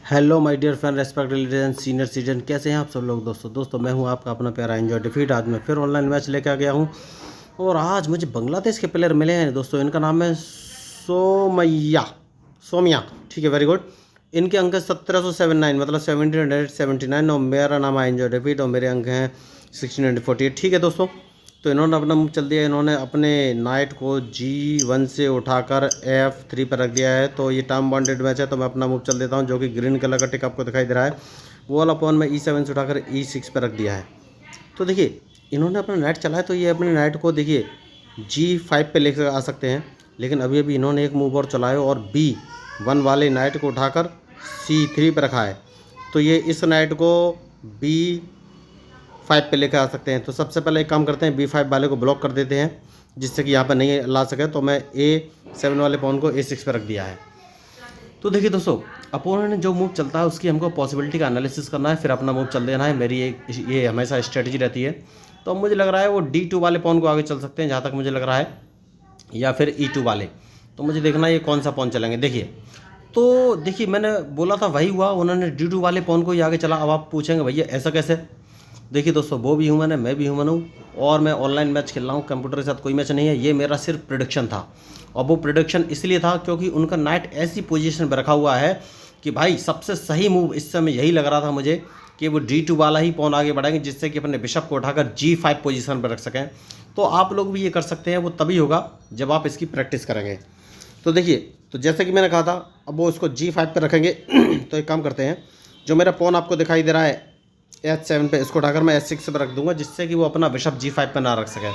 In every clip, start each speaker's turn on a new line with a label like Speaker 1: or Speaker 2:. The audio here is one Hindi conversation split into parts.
Speaker 1: Hello my dear friend, respect religion senior citizen, कैसे हैं आप सब लोग। दोस्तों मैं हूं आपका अपना प्यारा एंजॉय डिफीट। आज मैं फिर ऑनलाइन मैच लेके आ गया हूं और आज मुझे बांग्लादेश के प्लेयर मिले हैं दोस्तों। इनका नाम है सोमिया। ठीक है, वेरी गुड। इनके अंक है 1779, मतलब 1779, और मेरा नाम है एंजॉय डिफीट और मेरे अंक हैं 1648। ठीक है दोस्तों, तो इन्होंने अपना मूव चल दिया। इन्होंने अपने नाइट को G1 से उठाकर F3 पर रख दिया है। तो ये टाइम बॉन्डेड मैच है, तो मैं अपना मूव चल देता हूँ, जो कि ग्रीन कलर का टिक आपको दिखाई दे रहा है। वो वाला पॉन में E7 से उठाकर E6 पर रख दिया है। तो देखिए, इन्होंने अपना नाइट चला है, तो ये अपने नाइट को देखिए G5 पे लेकर आ सकते हैं। लेकिन अभी अभी इन्होंने एक मूव और चलाया और B1 वाले नाइट को उठाकर C3 पर रखा है। तो ये इस नाइट को B5 पे लेकर आ सकते हैं। तो सबसे पहले एक काम करते हैं, B5 वाले को ब्लॉक कर देते हैं, जिससे कि यहाँ पर नहीं ला सके। तो मैं A7 वाले पॉन को A6 पर रख दिया है। तो देखिए दोस्तों, अपोनेंट ने जो मूव चलता है उसकी हमको पॉसिबिलिटी का एनालिसिस करना है, फिर अपना मूव चल देना है। मेरी ये हमेशा स्ट्रेटजी रहती है। तो अब मुझे लग रहा है वो D2 वाले पॉन को आगे चल सकते हैं, जहाँ तक मुझे लग रहा है, या फिर E2 वाले। तो मुझे देखना है ये कौन सा पॉन चलेंगे। देखिए, तो देखिए मैंने बोला था वही हुआ, उन्होंने D2 वाले पॉन को ही आगे चला। अब आप पूछेंगे भैया ऐसा कैसे। देखिए दोस्तों, वो भी ह्यूमन है, मैं भी ह्यूमन हूँ, और मैं ऑनलाइन मैच खेल रहा हूँ, कंप्यूटर के साथ कोई मैच नहीं है। ये मेरा सिर्फ प्रिडिक्शन था, और वो प्रिडिक्शन इसलिए था क्योंकि उनका नाइट ऐसी पोजीशन पर रखा हुआ है कि भाई सबसे सही मूव इस समय यही लग रहा था मुझे कि वो D2 वाला ही पॉन आगे बढ़ाएंगे, जिससे कि अपने बिशप को उठाकर G5 पोजीशन पर रख सकें। तो आप लोग भी ये कर सकते हैं, वो तभी होगा जब आप इसकी प्रैक्टिस करेंगे। तो देखिए, तो जैसे कि मैंने कहा था, अब वो इसको G5 पर रखेंगे। तो एक काम करते हैं, जो मेरा पॉन आपको दिखाई दे रहा है H7 पे, इसको उठाकर मैं H6 पर रख दूंगा, जिससे कि वो अपना बिशप G5 पर ना रख सके।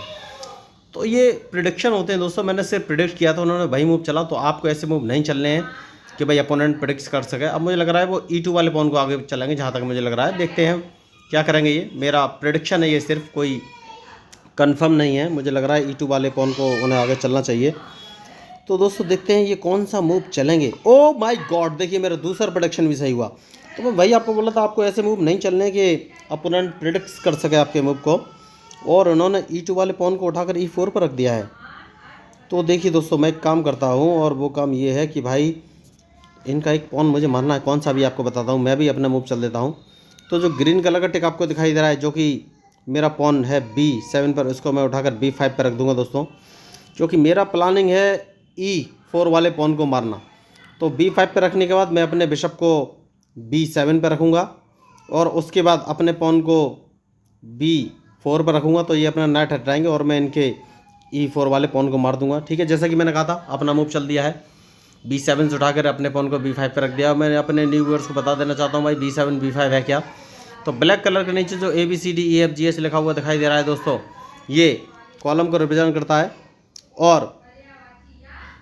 Speaker 1: तो ये प्रिडिक्शन होते हैं दोस्तों, मैंने सिर्फ प्रिडिक्ट किया था, उन्होंने वही मूव चला। तो आपको ऐसे मूव नहीं चलने हैं कि भाई अपोनेंट प्रिडिक्ट कर सके। अब मुझे लग रहा है वो E2 वाले पॉन को आगे चलेंगे, जहाँ तक मुझे लग रहा है। देखते हैं क्या करेंगे। ये मेरा प्रिडिक्शन है, ये सिर्फ कोई कंफर्म नहीं है। मुझे लग रहा है E2 वाले पॉन को उन्हें आगे चलना चाहिए। तो दोस्तों देखते हैं ये कौन सा मूव चलेंगे। ओ माय गॉड, देखिए मेरा दूसरा प्रोडक्शन भी सही हुआ। तो मैं वही आपको बोला था, आपको ऐसे मूव नहीं चलने कि अपोनेंट प्रिडिक्ट कर सके आपके मूव को, और उन्होंने E2 वाले पॉन को उठाकर E4 पर रख दिया है। तो देखिए दोस्तों, मैं एक काम करता हूँ, और वो काम ये है कि भाई इनका एक पॉन मुझे मारना है। कौन सा भी आपको बताता हूँ, मैं भी अपना मूव चल देता हूँ। तो जो ग्रीन कलर का टिक आपको दिखाई दे रहा है, जो कि मेरा पॉन है B7 पर, इसको मैं उठाकर B5 पर रख दूँगा दोस्तों, क्योंकि मेरा प्लानिंग है E4 वाले पॉन को मारना। तो B5 पर रखने के बाद मैं अपने बिशप को B7 पर रखूँगा, और उसके बाद अपने पॉन को B4 पर रखूँगा। तो ये अपना नाइट हटाएंगे और मैं इनके E4 वाले पॉन को मार दूंगा। ठीक है, जैसा कि मैंने कहा था, अपना मूव चल दिया है। B7 से उठाकर अपने पॉन को B5 पर रख दिया। मैंने अपने न्यू व्यूअर्स को बता देना चाहता हूँ भाई, B7 B5 है क्या। तो ब्लैक कलर के नीचे जो ABCDEFGH लिखा हुआ दिखाई दे रहा है दोस्तों, ये कॉलम को रिप्रेजेंट करता है। और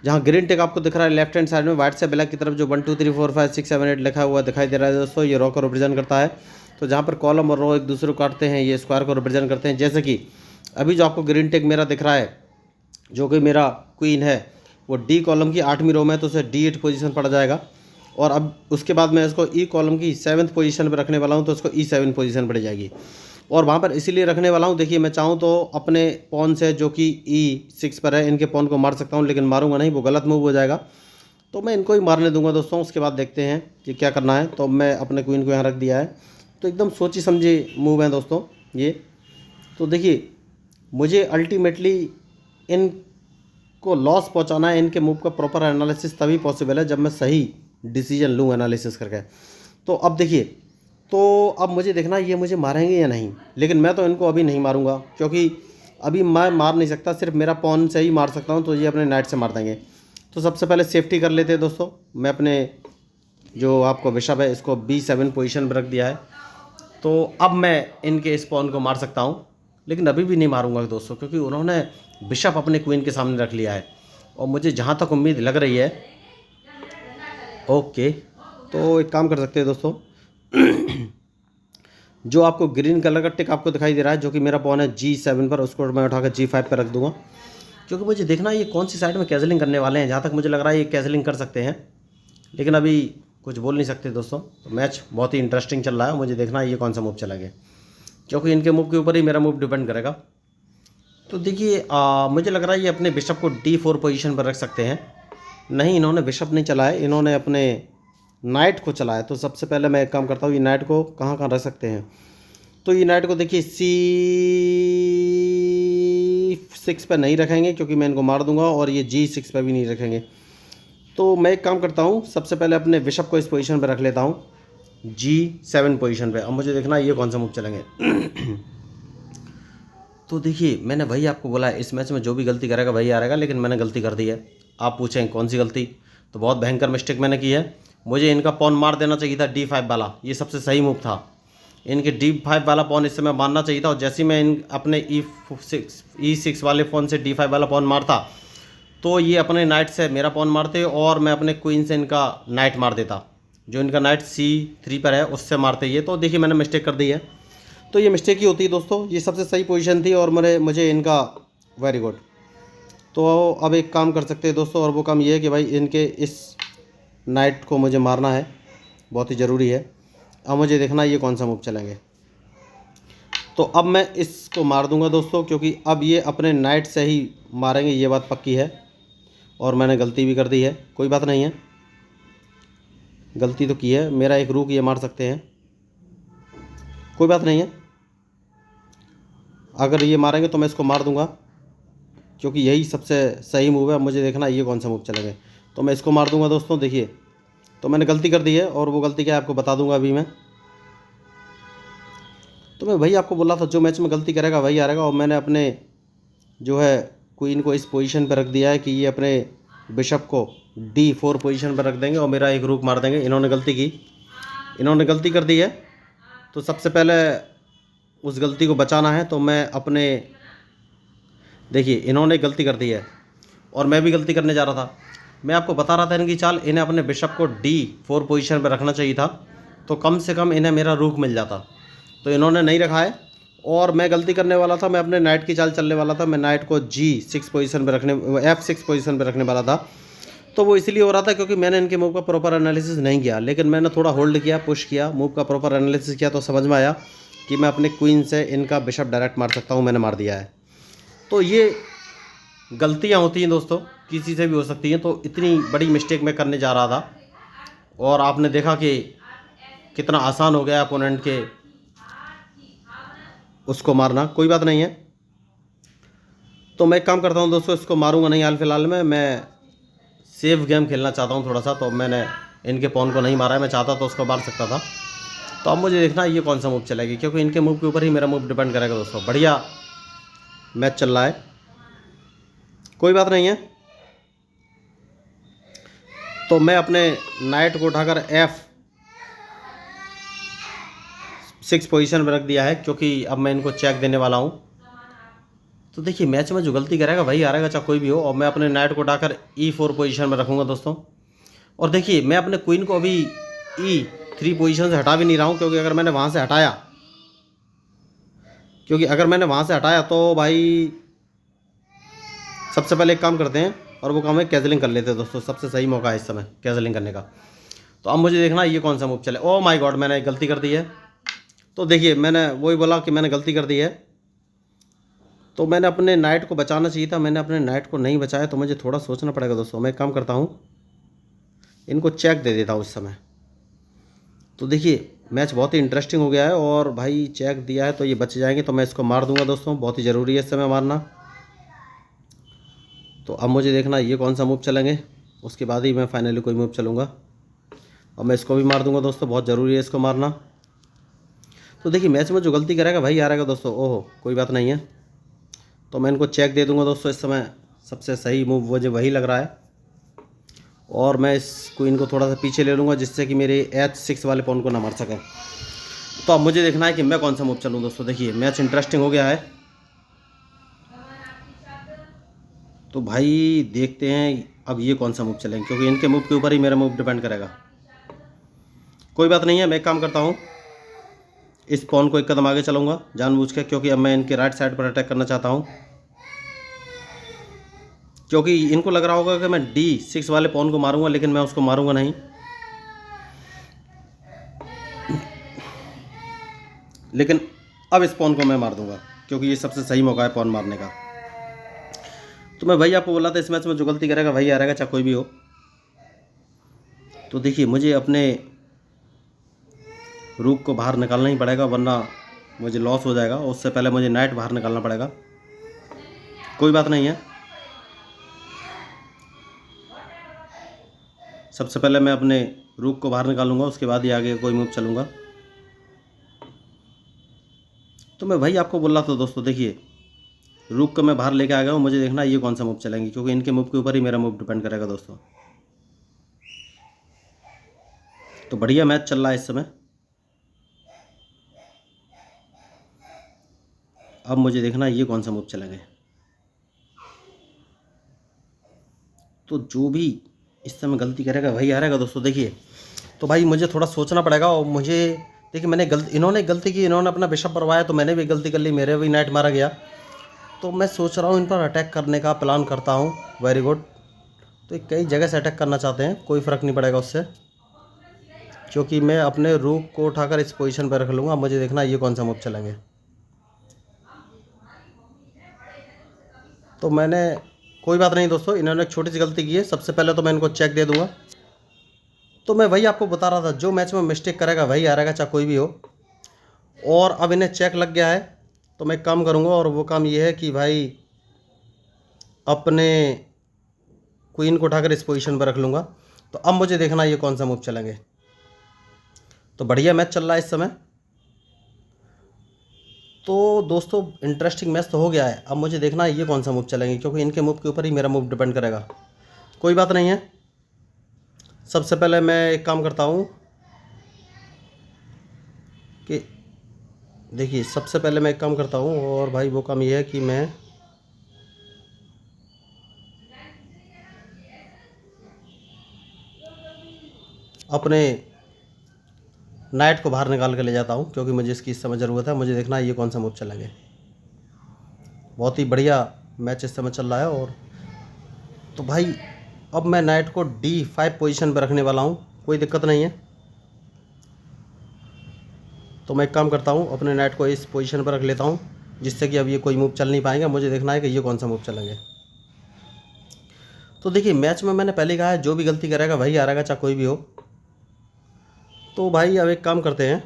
Speaker 1: जहाँ ग्रीन टिक आपको दिख रहा है लेफ्ट हैंड साइड में, वाइट से ब्लैक की तरफ जो 1 2 3 4 5 6 7 8 लिखा हुआ दिखाई दे रहा है दोस्तों, ये रो को रिप्रेजेंट करता है। तो जहाँ पर कॉलम और रो एक दूसरे को काटते हैं, ये स्क्वायर को रिप्रेजेंट करते हैं। जैसे कि अभी जो आपको ग्रीन टिक मेरा दिख रहा है, जो कि मेरा क्वीन है, वो D कॉलम की 8वीं रो में, तो उसे D8 पोजीशन पड़ जाएगा। और अब उसके बाद मैं इसको E कॉलम की 7th पोजीशन पर रखने वाला हूँ, तो उसको E7 पोजीशन पड़ जाएगी। और वहाँ पर इसीलिए रखने वाला हूँ, देखिए मैं चाहूँ तो अपने पॉन से, जो कि E6 पर है, इनके पॉन को मार सकता हूँ, लेकिन मारूंगा नहीं, वो गलत मूव हो जाएगा। तो मैं इनको ही मारने दूंगा दोस्तों। उसके बाद देखते हैं कि क्या करना है। तो मैं अपने क्वीन को यहाँ रख दिया है। तो एकदम सोची समझी मूव है दोस्तों ये। तो देखिए, मुझे अल्टीमेटली इनको लॉस पहुँचाना है। इनके मूव का प्रॉपर एनालिसिस तभी पॉसिबल है जब मैं सही डिसीजन लूँ एनालिसिस करके। तो अब देखिए, तो अब मुझे देखना ये मुझे मारेंगे या नहीं। लेकिन मैं तो इनको अभी नहीं मारूंगा, क्योंकि अभी मैं मार नहीं सकता, सिर्फ मेरा पॉन से ही मार सकता हूं। तो ये अपने नाइट से मार देंगे। तो सबसे पहले सेफ्टी कर लेते हैं दोस्तों। मैं अपने जो आपको बिशप है, इसको B7 पोजीशन पर रख दिया है। तो अब मैं इनके इस पॉन को मार सकता हूँ, लेकिन अभी भी नहीं मारूंगा दोस्तों, क्योंकि उन्होंने बिशप अपने क्वीन के सामने रख लिया है। और मुझे जहाँ तक उम्मीद लग रही है, ओके, तो एक काम कर सकते हैं दोस्तों। जो आपको ग्रीन कलर का टिक आपको दिखाई दे रहा है, जो कि मेरा पॉन है G7 पर, उसको मैं उठाकर G5 पर रख दूंगा, क्योंकि मुझे देखना है ये कौन सी साइड में कैजलिंग करने वाले हैं। जहाँ तक मुझे लग रहा है ये कैजलिंग कर सकते हैं, लेकिन अभी कुछ बोल नहीं सकते दोस्तों। तो मैच बहुत ही इंटरेस्टिंग चल रहा है, मुझे देखना है ये कौन सा मूव चलेंगे, क्योंकि इनके मूव के ऊपर ही मेरा मूव डिपेंड करेगा। तो देखिए, मुझे लग रहा है ये अपने बिशप को D4 पोजीशन पर रख सकते हैं। नहीं, इन्होंने बिशप नहीं चला है, इन्होंने अपने नाइट को चलाए, तो सबसे पहले मैं एक काम करता हूँ, ये नाइट को कहाँ कहाँ रख सकते हैं। तो ये नाइट को देखिए C6 पे नहीं रखेंगे क्योंकि मैं इनको मार दूंगा, और ये G6 पे भी नहीं रखेंगे। तो मैं एक काम करता हूँ, सबसे पहले अपने बिशप को इस पोजीशन पे रख लेता हूँ, G7 पोजीशन पे। अब मुझे देखना है ये कौन सा मूव चलेंगे। तो देखिए मैंने वही आपको बोला है, इस मैच में जो भी गलती करेगा वही हारेगा, लेकिन मैंने गलती कर दी है। आप पूछें कौन सी गलती, तो बहुत भयंकर मिस्टेक मैंने की है। मुझे इनका पॉन मार देना चाहिए था D5 वाला, ये सबसे सही मूव था। इनके D5 वाला पॉन इस समय मारना चाहिए था, और जैसे ही मैं इन अपने E6 वाले फ़ोन से D5 वाला पॉन मारता तो ये अपने नाइट से मेरा पॉन मारते, और मैं अपने क्वीन से इनका नाइट मार देता। जो इनका नाइट C3 पर है उससे मारते ये। तो देखिए मैंने मिस्टेक कर दी है, तो ये मिस्टेक ही होती है दोस्तों। ये सबसे सही पोजीशन थी और मुझे इनका वेरी गुड। तो अब एक काम कर सकते हैं दोस्तों, और वो काम ये है कि भाई इनके इस नाइट को मुझे मारना है, बहुत ही ज़रूरी है। अब मुझे देखना है ये कौन सा मूव चलेंगे। तो अब मैं इसको मार दूंगा दोस्तों, क्योंकि अब ये अपने नाइट से ही मारेंगे, ये बात पक्की है। और मैंने गलती भी कर दी है, कोई बात नहीं है, गलती तो की है। मेरा एक रूक ये मार सकते हैं, कोई बात नहीं है। अगर ये मारेंगे तो मैं इसको मार दूंगा, क्योंकि यही सबसे सही मूव है। मुझे देखना ये कौन सा मूव चलेंगे, तो मैं इसको मार दूंगा दोस्तों। देखिए तो मैंने गलती कर दी है, और वो गलती क्या है आपको बता दूंगा अभी मैं। तो मैं वही आपको बोला था, जो मैच में गलती करेगा वही हारेगा। और मैंने अपने जो है क्वीन को इस पोजीशन पर रख दिया है कि ये अपने बिशप को D4 पोजीशन पर रख देंगे और मेरा एक रूक मार देंगे। इन्होंने गलती की, इन्होंने गलती कर दी है, तो सबसे पहले उस गलती को बचाना है। तो मैं अपने, देखिए इन्होंने गलती कर दी है और मैं भी गलती करने जा रहा था। मैं आपको बता रहा था इनकी चाल, इन्हें अपने बिशप को D4 पोजीशन पर रखना चाहिए था, तो कम से कम इन्हें मेरा रूक मिल जाता। तो इन्होंने नहीं रखा है, और मैं गलती करने वाला था, मैं अपने नाइट की चाल चलने वाला था। मैं नाइट को G6 पोजीशन पर रखने, F6 पोजीशन पर रखने वाला था। तो वो इसलिए हो रहा था क्योंकि मैंने इनके मूव का प्रॉपर एनालिसिस नहीं किया, लेकिन मैंने थोड़ा होल्ड किया, पुश किया, मूव का प्रॉपर एनालिसिस किया, तो समझ में आया कि मैं अपने क्वीन से इनका बिशप डायरेक्ट मार सकता हूँ। मैंने मार दिया है। तो ये गलतियाँ होती हैं दोस्तों, किसी से भी हो सकती हैं। तो इतनी बड़ी मिस्टेक मैं करने जा रहा था, और आपने देखा कि कितना आसान हो गया अपोनेंट के उसको मारना। कोई बात नहीं है, तो मैं एक काम करता हूँ दोस्तों, इसको मारूंगा नहीं हाल फिलहाल में। मैं सेफ गेम खेलना चाहता हूँ थोड़ा सा, तो मैंने इनके पॉन को नहीं मारा है। मैं चाहता तो उसको मार सकता था। तो अब मुझे देखना ये कौन सा मूव चलेगी, क्योंकि इनके मूव के ऊपर ही मेरा मूव डिपेंड करेगा दोस्तों। बढ़िया मैच चल रहा है, कोई बात नहीं है। तो मैं अपने नाइट को उठाकर F6 पोजीशन पर रख दिया है, क्योंकि अब मैं इनको चेक देने वाला हूँ। तो देखिए मैच में जो गलती करेगा वही हारेगा, चाहे कोई भी हो। और मैं अपने नाइट को उठाकर E4 पोजीशन में रखूँगा दोस्तों। और देखिए मैं अपने क्वीन को अभी E3 पोजीशन से हटा भी नहीं रहा हूँ, क्योंकि अगर मैंने वहाँ से हटाया तो भाई सबसे पहले एक काम करते हैं, और वो काम है कैजलिंग कर लेते हैं दोस्तों। सबसे सही मौका है इस समय कैजलिंग करने का। तो अब मुझे देखना ये कौन सा मूव चले। ओह माय गॉड, मैंने गलती कर दी है। तो देखिए मैंने वही बोला कि मैंने गलती कर दी है, तो मैंने अपने नाइट को बचाना चाहिए था। मैंने अपने नाइट को नहीं बचाया, तो मुझे थोड़ा सोचना पड़ेगा दोस्तों। मैं एक काम करता हूँ, इनको चेक दे देता हूँ इस समय। तो देखिए मैच बहुत ही इंटरेस्टिंग हो गया है, और भाई चेक दिया है तो ये बच जाएंगे, तो मैं इसको मार दूंगा दोस्तों। बहुत ही ज़रूरी है इस समय मारना। तो अब मुझे देखना ये कौन सा मूव चलेंगे, उसके बाद ही मैं फाइनली कोई मूव चलूँगा। और मैं इसको भी मार दूंगा दोस्तों, बहुत ज़रूरी है इसको मारना। तो देखिए मैच में जो गलती करेगा वही हारेगा दोस्तों। ओहो कोई बात नहीं है, तो मैं इनको चेक दे दूंगा दोस्तों। इस समय सबसे सही मूव मुझे वही लग रहा है, और मैं इस क्वीन को थोड़ा सा पीछे ले लूँगा, जिससे कि मेरे H6 वाले पॉन को ना मार सकें। तो अब मुझे देखना है कि मैं कौन सा मूव चलूँ दोस्तों। देखिए मैच इंटरेस्टिंग हो गया है, तो भाई देखते हैं अब ये कौन सा मूव चलेंगे, क्योंकि इनके मूव के ऊपर ही मेरा मूव डिपेंड करेगा। कोई बात नहीं है, मैं एक काम करता हूँ, इस पॉन को एक कदम आगे चलूँगा जानबूझ के, क्योंकि अब मैं इनके राइट साइड पर अटैक करना चाहता हूँ। क्योंकि इनको लग रहा होगा कि मैं D6 वाले पॉन को मारूंगा, लेकिन मैं उसको मारूंगा नहीं। लेकिन अब इस पॉन को मैं मार दूंगा, क्योंकि ये सबसे सही मौका है पॉन मारने का। तो मैं भाई आपको बोला था, इस मैच में जो गलती करेगा वही हारेगा, चाहे कोई भी हो। तो देखिए मुझे अपने रूक को बाहर निकालना ही पड़ेगा, वरना मुझे लॉस हो जाएगा। उससे पहले मुझे नाइट बाहर निकालना पड़ेगा। कोई बात नहीं है, सबसे पहले मैं अपने रूक को बाहर निकालूंगा, उसके बाद ही आगे कोई मूव चलूँगा। तो मैं भाई आपको बोल रहा था दोस्तों, देखिए रूक को मैं बाहर लेके आ गया हूँ। मुझे देखना है ये कौन सा मूव चलेंगे, क्योंकि इनके मूव के ऊपर ही मेरा मूव डिपेंड करेगा दोस्तों। तो बढ़िया मैच चल रहा है इस समय। अब मुझे देखना है ये कौन सा मूव चलेंगे। तो जो भी इस समय गलती करेगा वही हारेगा दोस्तों। देखिए तो भाई मुझे थोड़ा सोचना पड़ेगा। और मुझे देखिए इन्होंने गलती की, इन्होंने अपना बिशप परवाया, तो मैंने भी गलती कर ली, मेरे भी नाइट मारा गया। तो मैं सोच रहा हूँ इन पर अटैक करने का प्लान करता हूँ। Very good. तो ये कई जगह से अटैक करना चाहते हैं, कोई फ़र्क नहीं पड़ेगा उससे, क्योंकि मैं अपने रूक को उठाकर इस पोजीशन पर रख लूँगा। मुझे देखना ये कौन सा मूव चलेंगे। तो मैंने कोई बात नहीं दोस्तों, इन्होंने एक छोटी सी गलती की है। सबसे पहले तो मैं इनको चेक दे दूँगा। तो मैं वही आपको बता रहा था, जो मैच में मिस्टेक करेगा वही हारेगा, चाहे कोई भी हो। और अब इन्हें चेक लग गया है, तो मैं एक काम करूँगा, और वो काम ये है कि भाई अपने क्वीन को उठाकर इस पोजीशन पर रख लूँगा। तो अब मुझे देखना ये कौन सा मूव चलेंगे। तो बढ़िया मैच चल रहा है इस समय। तो दोस्तों इंटरेस्टिंग मैच तो हो गया है। अब मुझे देखना है ये कौन सा मूव चलेंगे, क्योंकि इनके मूव के ऊपर ही मेरा मूव डिपेंड करेगा। कोई बात नहीं है, सबसे पहले मैं एक काम करता हूँ कि देखिए सबसे पहले मैं एक काम करता हूँ, और भाई वो काम ये है कि मैं अपने नाइट को बाहर निकाल के ले जाता हूँ, क्योंकि मुझे इसकी इस समय ज़रूरत है। मुझे देखना है ये कौन सा मूव चलेंगे। बहुत ही बढ़िया मैच इस समय चल रहा है। और तो भाई अब मैं नाइट को D5 पोजीशन पर रखने वाला हूँ, कोई दिक्कत नहीं है। तो मैं एक काम करता हूँ, अपने नाइट को इस पोजीशन पर रख लेता हूँ, जिससे कि अब ये कोई मूव चल नहीं पाएंगे। मुझे देखना है कि ये कौन सा मूव चलेंगे। तो देखिए मैच में मैंने पहले कहा है, जो भी गलती करेगा वही हारेगा, चाहे कोई भी हो। तो भाई अब एक काम करते हैं,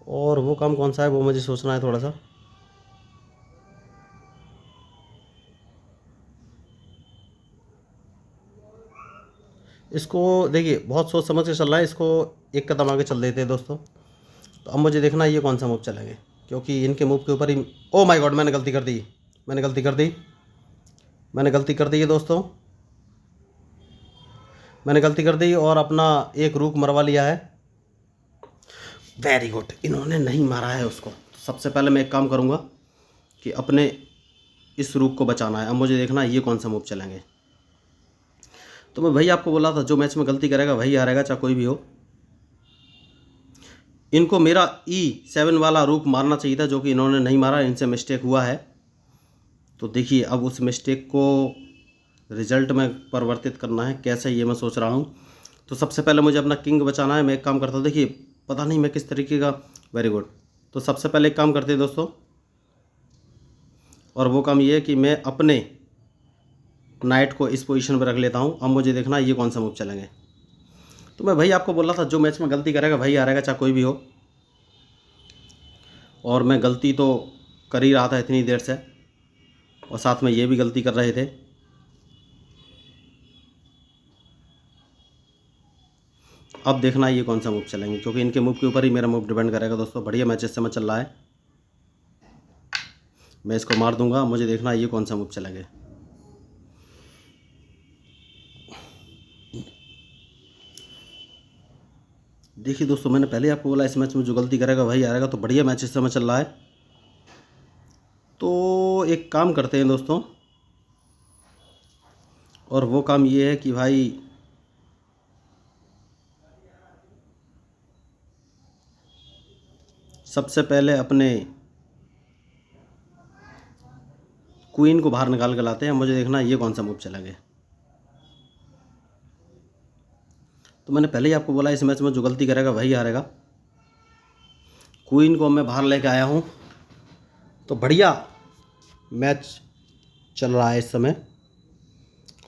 Speaker 1: और वो काम कौन सा है वो मुझे सोचना है थोड़ा सा। इसको देखिए बहुत सोच समझ के चल रहा है, इसको एक कदम आगे चल देते हैं दोस्तों। तो अब मुझे देखना है ये कौन सा मूव चलेंगे, क्योंकि इनके मूव के ऊपर ही। ओ माय गॉड, मैंने गलती कर दी, मैंने गलती कर दी, मैंने गलती कर दी है दोस्तों, मैंने गलती कर दी और अपना एक रूक मरवा लिया है। वेरी गुड, इन्होंने नहीं मारा है उसको। तो सबसे पहले मैं एक काम करूँगा कि अपने इस रूक को बचाना है। अब मुझे देखना है ये कौन सा मूव चलेंगे। तो मैं वही आपको बोला था, जो मैच में गलती करेगा वही हारेगा, चाहे कोई भी हो। इनको मेरा E7 वाला रूक मारना चाहिए था, जो कि इन्होंने नहीं मारा, इनसे मिस्टेक हुआ है। तो देखिए अब उस मिस्टेक को रिजल्ट में परिवर्तित करना है, कैसे ये मैं सोच रहा हूँ। तो सबसे पहले मुझे अपना किंग बचाना है। मैं एक काम करता हूँ, देखिए पता नहीं मैं किस तरीके का। Very good. तो सबसे पहले एक काम करते हैं दोस्तों, और वो काम ये है कि मैं अपने नाइट को इस पोजीशन पर रख लेता हूँ। अब मुझे देखना ये कौन सा मूव चलेंगे। तो मैं भाई आपको बोल रहा था, जो मैच में गलती करेगा वही हारेगा, चाहे कोई भी हो। और मैं गलती तो कर ही रहा था इतनी देर से, और साथ में ये भी गलती कर रहे थे। अब देखना ये कौन सा मूव चलेंगे, क्योंकि इनके मूव के ऊपर ही मेरा मूव डिपेंड करेगा दोस्तों। बढ़िया मैच इस समय चल रहा है, मैं इसको मार दूंगा। मुझे देखना ये कौन सा मूव चलेंगे। देखिए दोस्तों मैंने पहले आपको बोला, इस मैच में जो गलती करेगा वही हारेगा। तो बढ़िया मैच इस समय चल रहा है। तो एक काम करते हैं दोस्तों, और वो काम ये है कि भाई सबसे पहले अपने क्वीन को बाहर निकाल कर लाते हैं। मुझे देखना ये कौन सा मूव चलेंगे। तो मैंने पहले ही आपको बोला, इस मैच में जो गलती करेगा वही हारेगा। क्वीन को मैं बाहर लेके आया हूँ। तो बढ़िया मैच चल रहा है इस समय।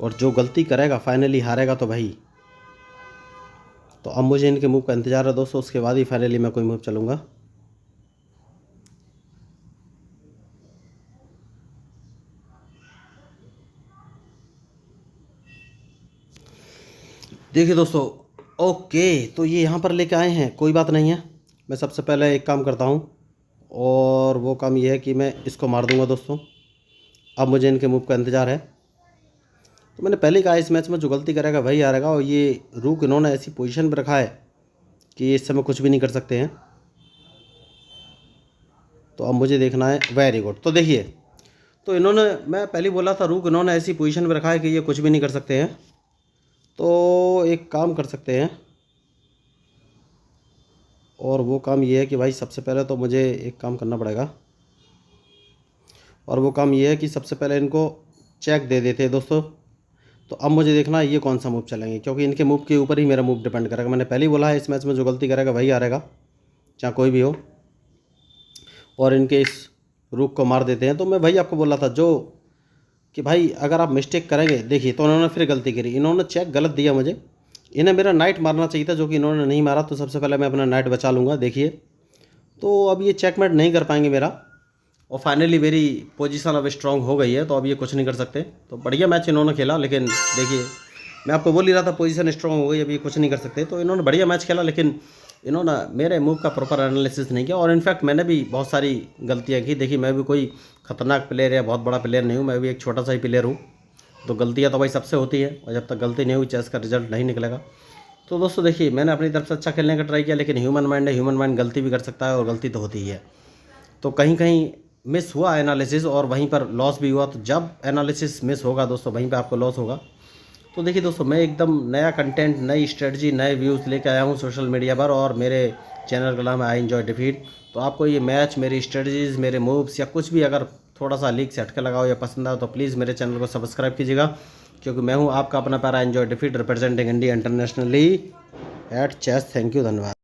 Speaker 1: और जो गलती करेगा फाइनली हारेगा तो भाई। तो अब मुझे इनके मूव का इंतज़ार है दोस्तों, उसके बाद ही फाइनली मैं कोई मूव चलूँगा। देखिए दोस्तों, ओके तो ये यहाँ पर लेके आए हैं, कोई बात नहीं है। मैं सबसे पहले एक काम करता हूँ और वो काम ये है कि मैं इसको मार दूँगा दोस्तों। अब मुझे इनके मूव का इंतज़ार है। तो मैंने पहले कहा इस मैच में जो गलती करेगा वही हारेगा, और ये रूक इन्होंने ऐसी पोजीशन पर रखा है कि इस समय कुछ भी नहीं कर सकते हैं। तो अब मुझे देखना है, वेरी गुड। तो देखिए, तो इन्होंने, मैं पहले बोला था रूक इन्होंने ऐसी पोजीशन पर रखा है कि ये कुछ भी नहीं कर सकते हैं। तो एक काम कर सकते हैं, और वो काम ये है कि भाई सबसे पहले तो मुझे एक काम करना पड़ेगा, और वो काम ये है कि सबसे पहले इनको चेक दे देते हैं दोस्तों। तो अब मुझे देखना है ये कौन सा मूव चलेंगे, क्योंकि इनके मूव के ऊपर ही मेरा मूव डिपेंड करेगा। मैंने पहले ही बोला है इस मैच में जो गलती करेगा वही हारेगा, चाहे कोई भी हो। और इनके इस रूक को मार देते हैं। तो मैं वही आपको बोला था जो कि भाई अगर आप मिस्टेक करेंगे, देखिए तो उन्होंने फिर गलती करी, इन्होंने चेक गलत दिया मुझे। इन्हें मेरा नाइट मारना चाहिए था, जो कि इन्होंने नहीं मारा। तो सबसे पहले मैं अपना नाइट बचा लूँगा। देखिए, तो अब ये चेकमेट नहीं कर पाएंगे मेरा, और फाइनली मेरी पोजीशन अब स्ट्रांग हो गई है, तो अब ये कुछ नहीं कर सकते। तो बढ़िया मैच इन्होंने खेला, लेकिन देखिए मैं आपको बोल ही रहा था पोजीशन स्ट्रांग हो गई, अब ये कुछ नहीं कर सकते। तो इन्होंने बढ़िया मैच खेला, लेकिन इन्होंने मेरे मूव का प्रॉपर एनालिसिस नहीं किया। और इनफैक्ट मैंने भी बहुत सारी गलतियाँ की। देखिए, मैं भी कोई खतरनाक प्लेयर या बहुत बड़ा प्लेयर नहीं हूँ, मैं भी एक छोटा सा ही प्लेयर हूँ। तो गलतियाँ तो भाई सबसे होती है, और जब तक गलती नहीं हुई चेस का रिजल्ट नहीं निकलेगा। तो दोस्तों देखिए, मैंने अपनी तरफ से अच्छा खेलने का ट्राई किया, लेकिन ह्यूमन माइंड है, ह्यूमन माइंड गलती भी कर सकता है, और गलती तो होती ही है। तो कहीं कहीं मिस हुआ एनालिसिस, और वहीं पर लॉस भी हुआ। तो जब एनालिसिस मिस होगा दोस्तों, वहीं पे आपको लॉस होगा। तो देखिए दोस्तों, मैं एकदम नया कंटेंट, नई स्ट्रेटजी, नए व्यूज़ लेके आया हूँ सोशल मीडिया पर, और मेरे चैनल का नाम है आई एंजॉय डिफीट। तो आपको ये मैच, मेरी स्ट्रेटजीज़, मेरे मूव्स या कुछ भी अगर थोड़ा सा लीक से हटके लगाओ या पसंद आओ, तो प्लीज़ मेरे चैनल को सब्सक्राइब कीजिएगा, क्योंकि मैं हूँ आपका अपना प्यारा एंजॉय डिफीट, representing India internationally at chess. Thank you, धन्यवाद।